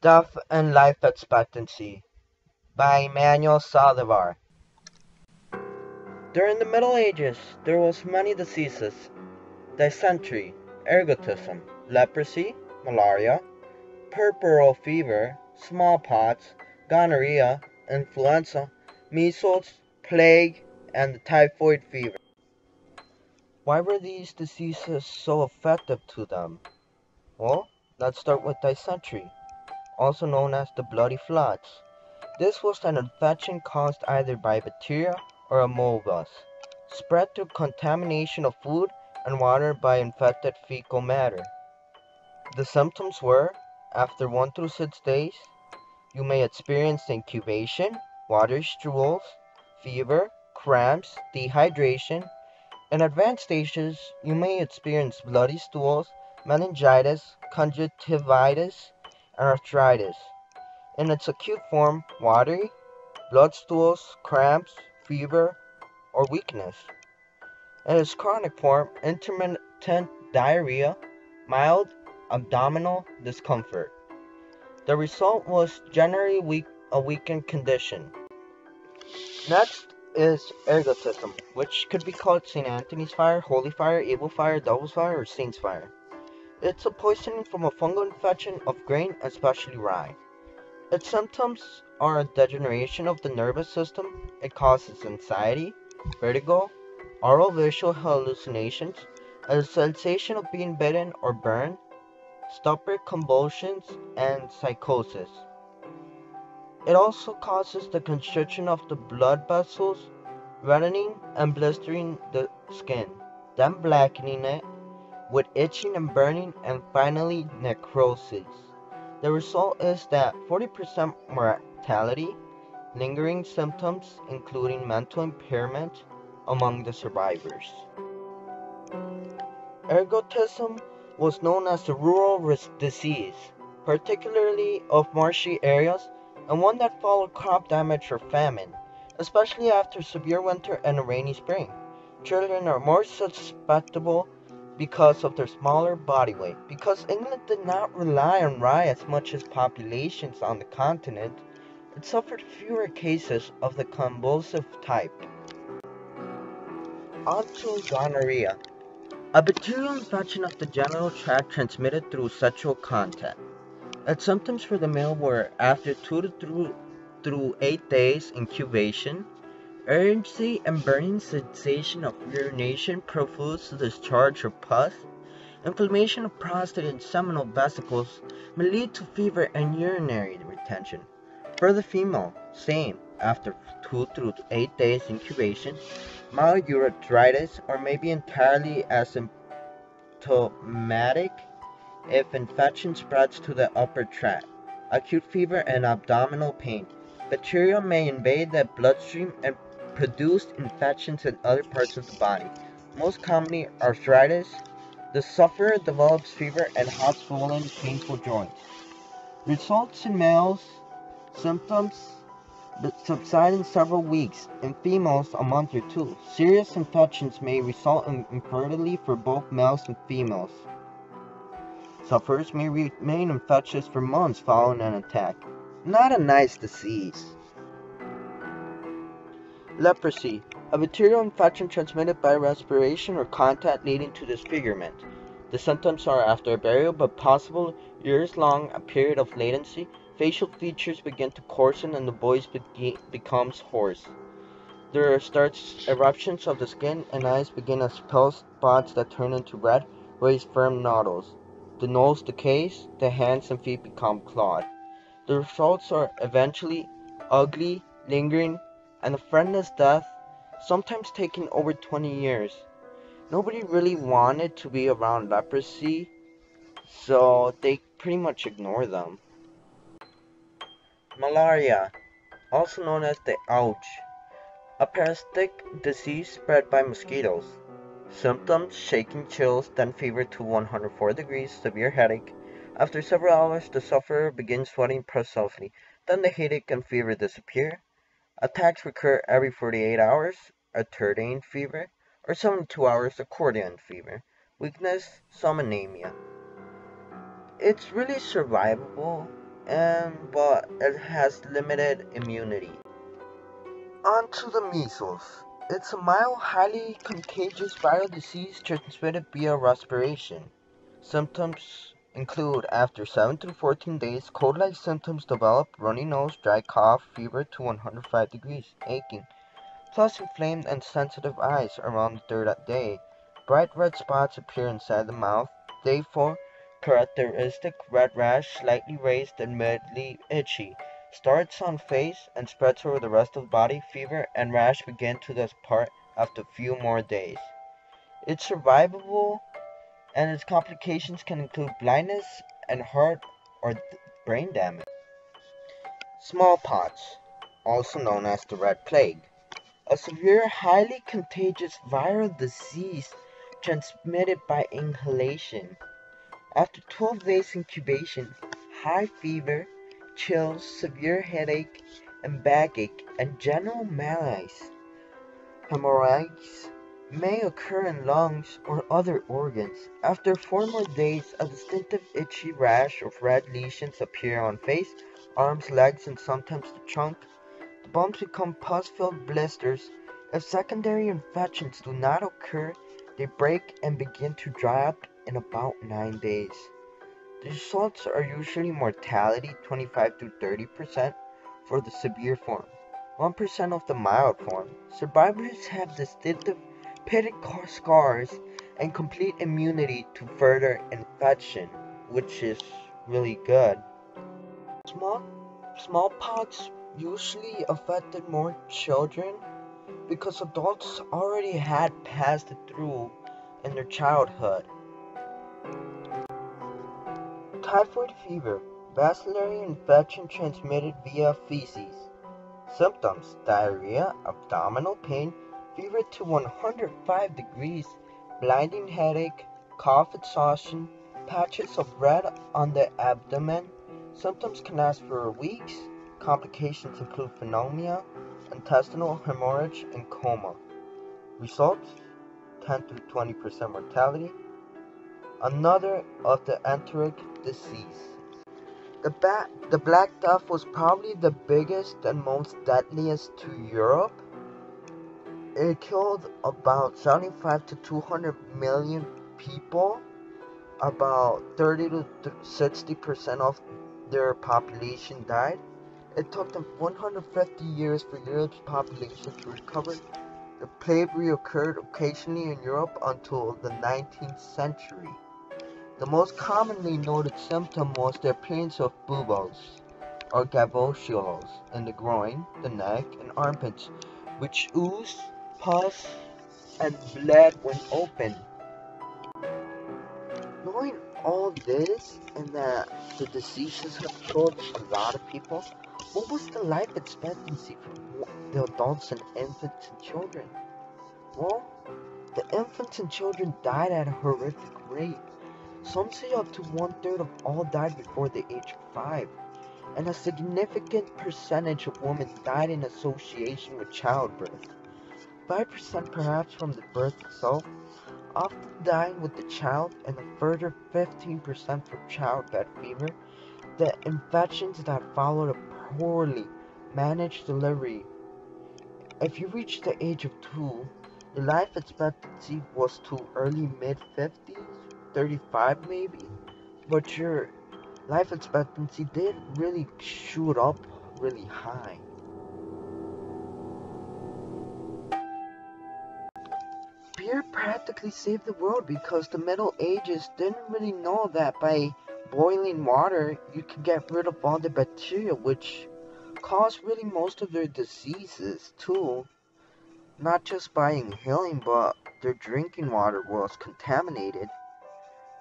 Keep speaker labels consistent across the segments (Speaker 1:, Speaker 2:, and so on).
Speaker 1: Death and Life Expectancy by Manuel Saldivar. During the Middle Ages, there was many diseases: dysentery, ergotism, leprosy, malaria, puerperal fever, smallpox, gonorrhea, influenza, measles, plague, and the typhoid fever. Why were these diseases so effective to them? Well, let's start with dysentery, also known as the bloody floods. This was an infection caused either by bacteria or a moldus, spread through contamination of food and water by infected fecal matter. The symptoms were, after 1 to 6 days, you may experience incubation, watery stools, fever, cramps, dehydration. In advanced stages, you may experience bloody stools, meningitis, conjunctivitis, and arthritis. In its acute form, watery, blood stools, cramps, fever, or weakness. In its chronic form, intermittent diarrhea, mild abdominal discomfort. The result was generally a weakened condition. Next is ergotism, which could be called St. Anthony's fire, holy fire, evil fire, devil's fire, or saint's fire. It's a poisoning from a fungal infection of grain, especially rye. Its symptoms are a degeneration of the nervous system. It causes anxiety, vertigo, oral visual hallucinations, a sensation of being bitten or burned, stupor, convulsions, and psychosis. It also causes the constriction of the blood vessels, reddening and blistering the skin, then blackening it with itching and burning, and finally necrosis. The result is that 40% mortality, lingering symptoms including mental impairment among the survivors. Ergotism was known as the rural disease, particularly of marshy areas, and one that followed crop damage or famine, especially after severe winter and a rainy spring. Children are more susceptible because of their smaller body weight. Because England did not rely on rye as much as populations on the continent, it suffered fewer cases of the convulsive type. On to gonorrhea, a bacterial infection of the genital tract transmitted through sexual contact. Its symptoms for the male were, after 2 through 8 days, incubation, urgency and burning sensation of urination, profuse discharge of pus, inflammation of prostate and seminal vesicles may lead to fever and urinary retention. For the female, same, after 2 through 8 days incubation, mild urethritis or maybe entirely asymptomatic if infection spreads to the upper tract, acute fever and abdominal pain. Bacteria may invade the bloodstream and produce infections in other parts of the body, most commonly arthritis. The sufferer develops fever and hot, swollen, painful joints. Results in males: symptoms that subside in several weeks, in females a month or two. Serious infections may result in infertility for both males and females. Sufferers may remain infectious for months following an attack. Not a nice disease. Leprosy, a bacterial infection transmitted by respiration or contact leading to disfigurement. The symptoms are, after a burial but possible years long a period of latency, facial features begin to coarsen and the voice becomes hoarse. There starts eruptions of the skin and eyes begin as pale spots that turn into red, raised firm nodules. The nose decays, the hands and feet become clawed. The results are eventually ugly, lingering, and a friendless death, sometimes taking over 20 years. Nobody really wanted to be around leprosy, so they pretty much ignore them. Malaria, also known as the ouch, a parasitic disease spread by mosquitoes. Symptoms: shaking, chills, then fever to 104 degrees, severe headache. After several hours, the sufferer begins sweating profusely, then the headache and fever disappear. Attacks recur every 48 hours, alternate fever, or 72 hours, accordion fever. Weakness, some anemia. It's really survivable, but it has limited immunity. On to the measles. It's a mild, highly contagious viral disease transmitted via respiration. Symptoms include after 7 to 14 days, cold-like symptoms develop, runny nose, dry cough, fever to 105 degrees, aching, plus inflamed and sensitive eyes around the third day. Bright red spots appear inside the mouth. Day 4, characteristic red rash, slightly raised and mildly itchy. Starts on face and spreads over the rest of the body. Fever and rash begin to depart after a few more days. It's survivable and its complications can include blindness and heart or brain damage. Smallpox, also known as the Red Plague, a severe, highly contagious viral disease transmitted by inhalation. After 12 days incubation, high fever, chills, severe headache and backache, and general malaise. Hemorrhages may occur in lungs or other organs. After 4 more days, a distinctive itchy rash of red lesions appear on face, arms, legs, and sometimes the trunk. The bumps become pus-filled blisters. If secondary infections do not occur, they break and begin to dry up in about 9 days. The results are usually mortality 25 to 30% for the severe form, 1% of the mild form. Survivors have distinctive pitted scars and complete immunity to further infection, which is really good. Small, Smallpox usually affected more children because adults already had passed it through in their childhood. Typhoid fever, bacillary infection transmitted via feces. Symptoms: diarrhea, abdominal pain, fever to 105 degrees, blinding headache, cough exhaustion, patches of red on the abdomen. Symptoms can last for weeks. Complications include pneumonia, intestinal hemorrhage, and coma. Results: 10 to 20% mortality. Another of the enteric disease. The Black Death was probably the biggest and most deadliest to Europe. It killed about 75 to 200 million people. About 30 to 60% of their population died. It took them 150 years for Europe's population to recover. The plague reoccurred occasionally in Europe until the 19th century. The most commonly noted symptom was the appearance of buboes, or gavoscules, in the groin, the neck, and armpits, which oozed, pus, and bled when opened. Knowing all this and that the diseases have killed a lot of people, what was the life expectancy for the adults and infants and children? Well, the infants and children died at a horrific rate. Some say up to 1/3 of all died before the age of 5, and a significant percentage of women died in association with childbirth. 5% perhaps from the birth itself, often dying with the child, and a further 15% from childbed fever. The infections that followed a poorly managed delivery. If you reach the age of 2, your life expectancy was to early mid-50s, 35 maybe, but your life expectancy did really shoot up really high. Beer practically saved the world because the Middle Ages didn't really know that by boiling water you can get rid of all the bacteria which cause really most of their diseases too. Not just by inhaling, but their drinking water was contaminated.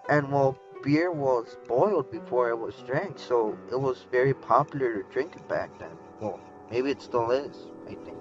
Speaker 1: And well, beer was boiled before it was drank, so it was very popular to drink it back then. Well, maybe it still is, I think.